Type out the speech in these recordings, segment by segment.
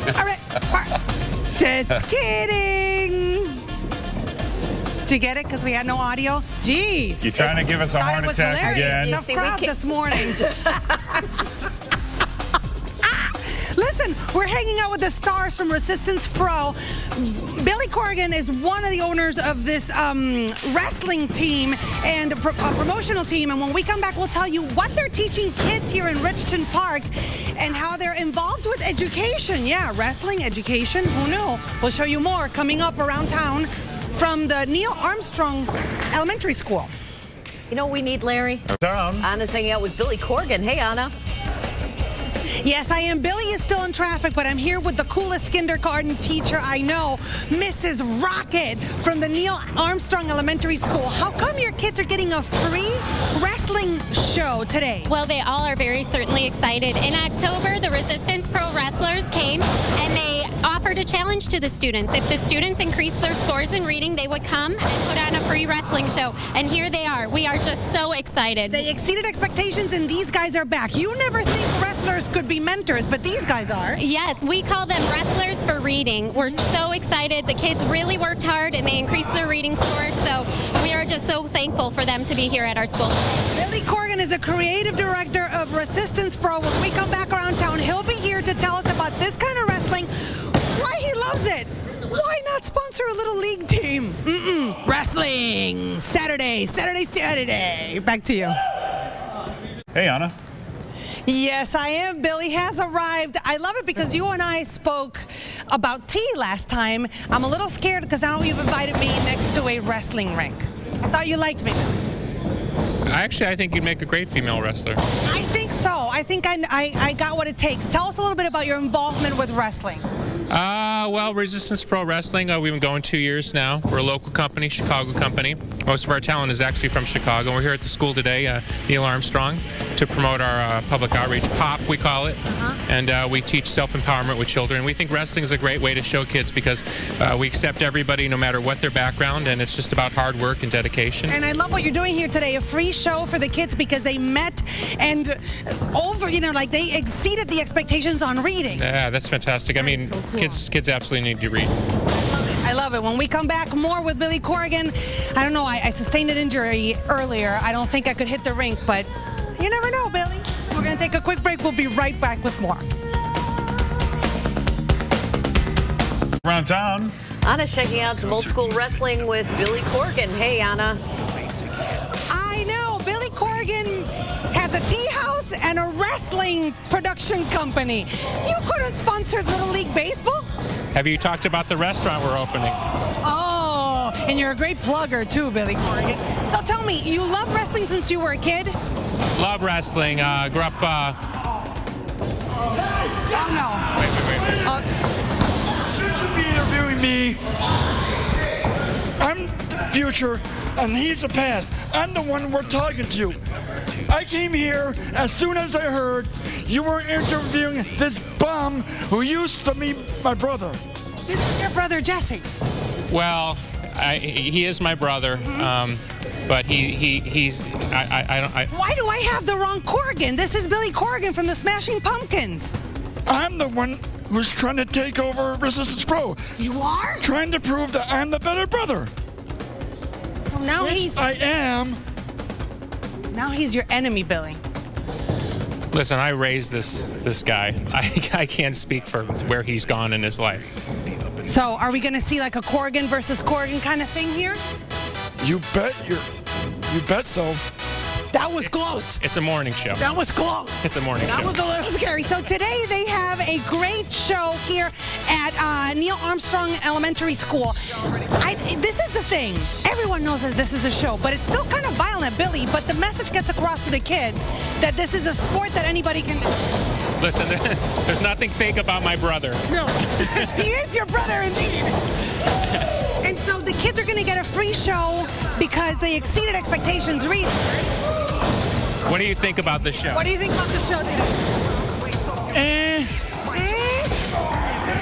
All right. Just kidding. Did you get it? Because we had no audio? Jeez. You trying to give us a heart attack again? Tough crowd this morning. Listen, we're hanging out with the stars from Resistance Pro. Billy Corrigan is one of the owners of this wrestling team and promotional team. And when we come back, we'll tell you what they're teaching kids here in Richton Park and how they're involved with education. Yeah, wrestling, education, who knew? We'll show you more coming up around town from the Neil Armstrong Elementary School. You know what we need, Larry? Down. Anna's hanging out with Billy Corrigan. Hey, Anna. Yes, I am. Billy is still in traffic, but I'm here with the coolest kindergarten teacher I know, Mrs. Rocket from the Neil Armstrong Elementary School. How come your kids are getting a free wrestling show today? Well, they all are very certainly excited. In October, the Resistance Pro wrestlers came and they offered a challenge to the students. If the students increased their scores in reading, they would come and put on a free wrestling show. And here they are. We are just so excited. They exceeded expectations, and these guys are back. You never think wrestlers could be mentors, but these guys are. Yes, we call them wrestlers for reading. We're so excited. The kids really worked hard and they increased their reading scores, so we are just so thankful for them to be here at our school. Billy Corrigan is a creative director of Resistance Pro. When we come back around town, he'll be here to tell us about this kind of wrestling, why he loves it. Why not sponsor a little league team? Wrestling, Saturday. Back to you. Hey, Anna. Yes, I am. Billy has arrived. I love it because you and I spoke about tea last time. I'm a little scared because now you've invited me next to a wrestling rink. I thought you liked me. Actually, I think you'd make a great female wrestler. I think so. I think I got what it takes. Tell us a little bit about your involvement with wrestling. Well, Resistance Pro Wrestling, we've been going 2 years now. We're a local company, Chicago company. Most of our talent is actually from Chicago. We're here at the school today, Neil Armstrong, to promote our public outreach, POP we call it. And we teach self-empowerment with children. We think wrestling is a great way to show kids because we accept everybody no matter what their background, and it's just about hard work and dedication. And I love what you're doing here today, a free show for the kids because they met and they exceeded the expectations on reading. Yeah, that's fantastic. I mean, so cool. Kids absolutely need to read. I love it. When we come back, more with Billy Corrigan. I don't know, I sustained an injury earlier. I don't think I could hit the rink, but you never know, Billy. We're going to take a quick break. We'll be right back with more. Around town. Anna's checking out some old school wrestling with Billy Corrigan. Hey, Anna. I know. Billy Corrigan has a tea house and a wrestling production company. You could have sponsored Little League Baseball. Have you talked about the restaurant we're opening? Oh, and you're a great plugger too, Billy Corrigan. So tell me, you love wrestling since you were a kid? Love wrestling. Grew up. Oh, no. Wait. Shouldn't be interviewing me. I'm the future, and he's the past. I'm the one we're talking to. I came here as soon as I heard you were interviewing this bum who used to be my brother. This is your brother, Jesse. Well, he is my brother, but he's. Why do I have the wrong Corrigan? This is Billy Corrigan from the Smashing Pumpkins. I'm the one who's trying to take over Resistance Pro. You are? Trying to prove that I'm the better brother. So now I am. Now he's your enemy, Billy. Listen, I raised this guy. I can't speak for where he's gone in his life. So are we going to see like a Corrigan versus Corrigan kind of thing here? You bet so. That was close. It's a morning show. That was close. It's a morning show. That was a little scary. So today they have a great show here at Neil Armstrong Elementary School. This is the thing. Everyone knows that this is a show, but it's still kind of violent, Billy. But the message gets across to the kids that this is a sport that anybody can do. Listen, there's nothing fake about my brother. No. He is your brother indeed. And so the kids are going to get a free show because they exceeded expectations. Read. What do you think about the show? What do you think about the show today?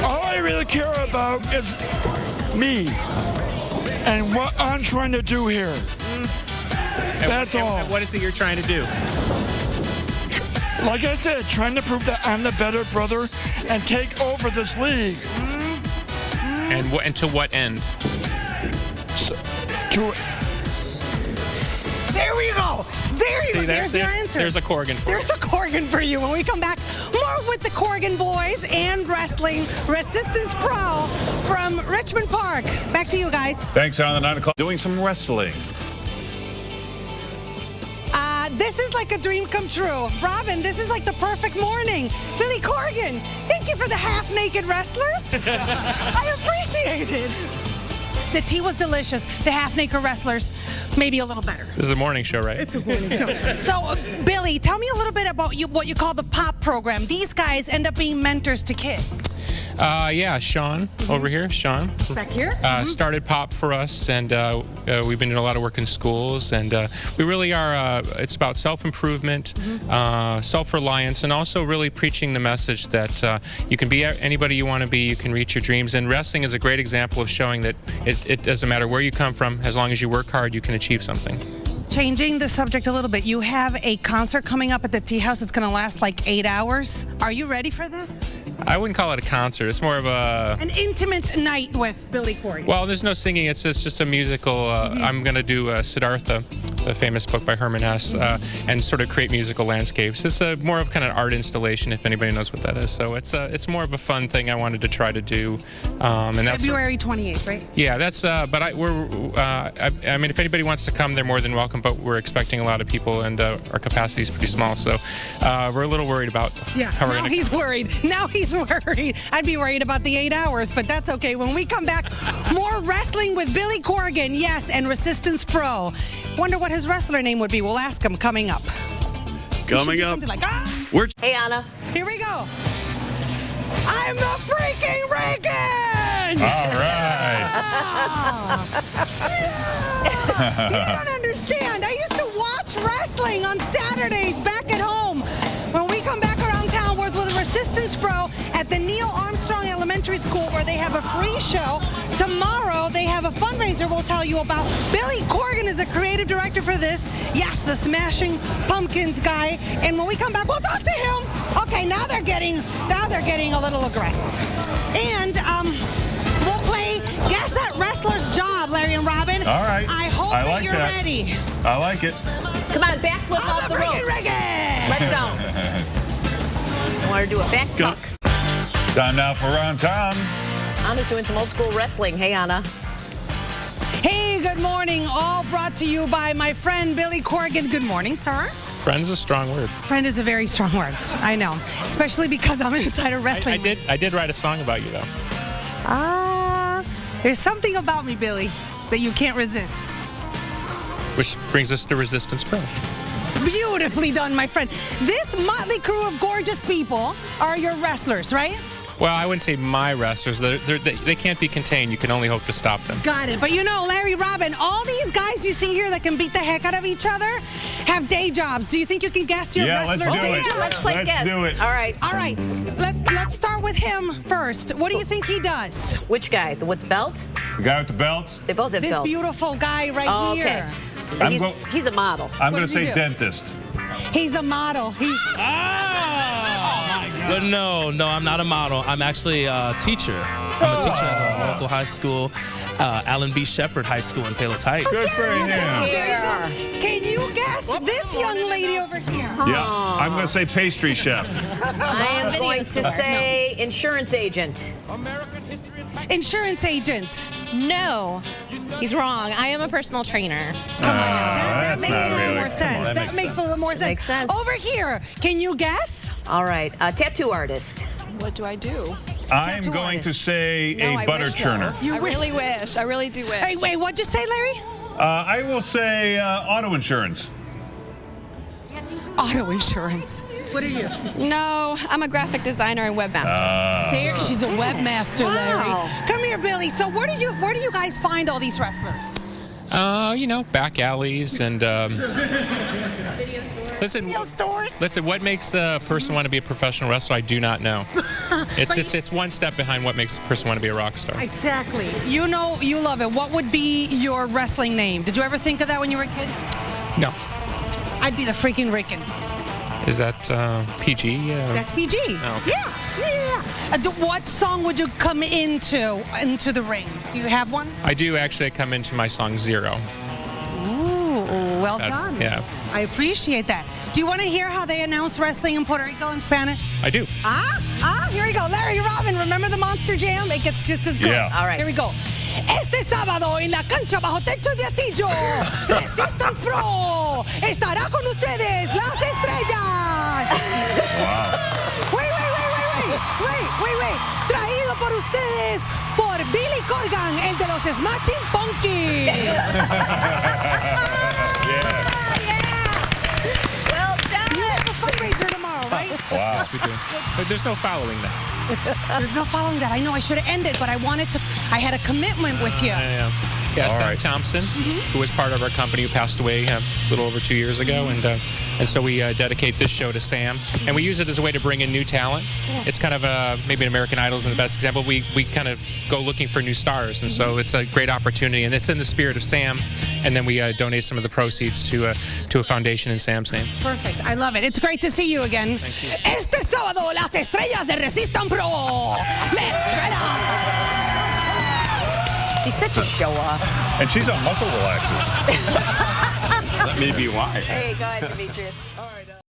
All I really care about is me and what I'm trying to do here. That's all. What is it you're trying to do? Like I said, trying to prove that I'm the better brother and take over this league. And to what end? There we go. There you go. There's your answer. There's a Corrigan for you. There's a Corrigan for you. When we come back, more with the Corrigan boys and wrestling Resistance Pro from Richmond Park. Back to you guys. Thanks, on the 9 o'clock. Doing some wrestling. This is like a dream come true. Robin, this is like the perfect morning. Billy Corrigan, thank you for the half-naked wrestlers. I appreciate it. The tea was delicious. The half-naked wrestlers, maybe a little better. This is a morning show, right? It's a morning show. So, Billy, tell me a little bit about what you call the POP program. These guys end up being mentors to kids. Yeah, Sean over here, Sean. Back here? Started POP for us, and we've been doing a lot of work in schools, and we really are, it's about self-improvement, self-reliance, and also really preaching the message that you can be anybody you want to be, you can reach your dreams, and wrestling is a great example of showing that it doesn't matter where you come from, as long as you work hard, you can achieve something. Changing the subject a little bit, you have a concert coming up at the Tea House. It's going to last like 8 hours. Are you ready for this? I wouldn't call it a concert. It's more of an intimate night with Billy Corrigan. Well, there's no singing. It's just a musical. I'm going to do Siddhartha, the famous book by Herman Hesse, and sort of create musical landscapes. It's more of kind of art installation, if anybody knows what that is. So it's more of a fun thing I wanted to try to do. And that's February 28th, right? Yeah, that's. But I mean, if anybody wants to come, they're more than welcome. But we're expecting a lot of people, and our capacity is pretty small. So we're a little worried about how we're going to. He's worried. Now he's worried. I'd be worried about the 8 hours, but that's okay. When we come back, more wrestling with Billy Corrigan, yes, and Resistance Pro. Wonder what his wrestler name would be. We'll ask him coming up. Coming up. Like, Hey, Anna. Here we go. I'm the freaking Reagan! All right. You don't understand. I used to watch wrestling on Saturdays back at home. When we come back around town, we're with Resistance Pro at the Neil Armstrong Elementary School, where they have a free show. Tomorrow, they have a fundraiser we'll tell you about. Billy Corrigan is the creative director for this. Yes, the Smashing Pumpkins guy. And when we come back, we'll talk to him. Okay, now they're getting a little aggressive. And we'll play Guess That Wrestler's Job, Larry and Robin. All right. I hope that you're ready. I like it. Come on, backflip off the ropes. Let's go. I want to do a back tuck. Time now for Around Town. Anna's doing some old school wrestling. Hey, Anna. Hey, good morning. All brought to you by my friend Billy Corrigan. Good morning, sir. Friend's a strong word. Friend is a very strong word. I know, especially because I'm inside of wrestling. I did write a song about you, though. There's something about me, Billy, that you can't resist. Which brings us to Resistance Pro. Beautifully done, my friend. This motley crew of gorgeous people are your wrestlers, right? Well, I wouldn't say my wrestlers. They can't be contained. You can only hope to stop them. Got it. But you know, Larry, Robin, all these guys you see here that can beat the heck out of each other have day jobs. Do you think you can guess your wrestler's day job? Let's play guess. Let's do it. All right. All right. Let's start with him first. What do you think he does? Which guy? With the belt? The guy with the belt? They both have This belts. beautiful guy right here. Okay. He's a model. I'm going does to he say do? dentist. He's a model. But no, I'm not a model. I'm actually a teacher. I'm a teacher at a local high school, Allen B. Shepherd High School in Palos Heights. Good for him. There you go. Can you guess this young lady over here? Yeah, I'm going to say pastry chef. I am going to say insurance agent. Insurance agent. No, he's wrong. I am a personal trainer. Come on now. That that's makes a not little really- more sense. That makes a little more sense. Makes sense. Over here, can you guess? All right. Tattoo artist. What do I do? I'm going to say No, a I butter wish, though. churner. I really wish. I really do wish. Hey, wait, what'd you say, Larry? I will say auto insurance. Auto insurance. What are you? No, I'm a graphic designer and webmaster. There, she's a webmaster, Larry. Wow. Come here, Billy. So where do you guys find all these wrestlers? Back alleys and. Video stores? Listen, what makes a person want to be a professional wrestler? I do not know. It's one step behind what makes a person want to be a rock star. Exactly. You know, you love it. What would be your wrestling name? Did you ever think of that when you were a kid? No. I'd be the freaking Rican. Is that PG? That's PG. Oh. Yeah. What song would you come into the ring? Do you have one? I do actually come into my song Zero. Ooh, well done. Yeah. I appreciate that. Do you want to hear how they announce wrestling in Puerto Rico in Spanish? I do. Here we go. Larry Robin, remember the Monster Jam? It gets just as good. Yeah. All right. Here we go. Este sábado en la cancha bajo techo de Atillo, Resistance Pro estará con ustedes las estrellas. Wow. Wait. Traído por ustedes por Billy Corgan, el de los Smashing Pumpkins. Well done. You have a fundraiser tomorrow, right? Wow. Yes, we do. But there's no following that. There's no following that. I know I should have ended, but I had a commitment with you. Yeah, All Sam right. Thompson, who was part of our company, who passed away a little over 2 years ago, and so we dedicate this show to Sam, and we use it as a way to bring in new talent. It's kind of maybe an American Idol is the best example. We kind of go looking for new stars, and so it's a great opportunity, and it's in the spirit of Sam, and then we donate some of the proceeds to a foundation in Sam's name. Perfect. I love it. It's great to see you again. Este sábado, las estrellas de Resistance Pro. La escuela. She's such a show-off. And she's on muscle relaxers. That may be why. Hey, go ahead, Demetrius.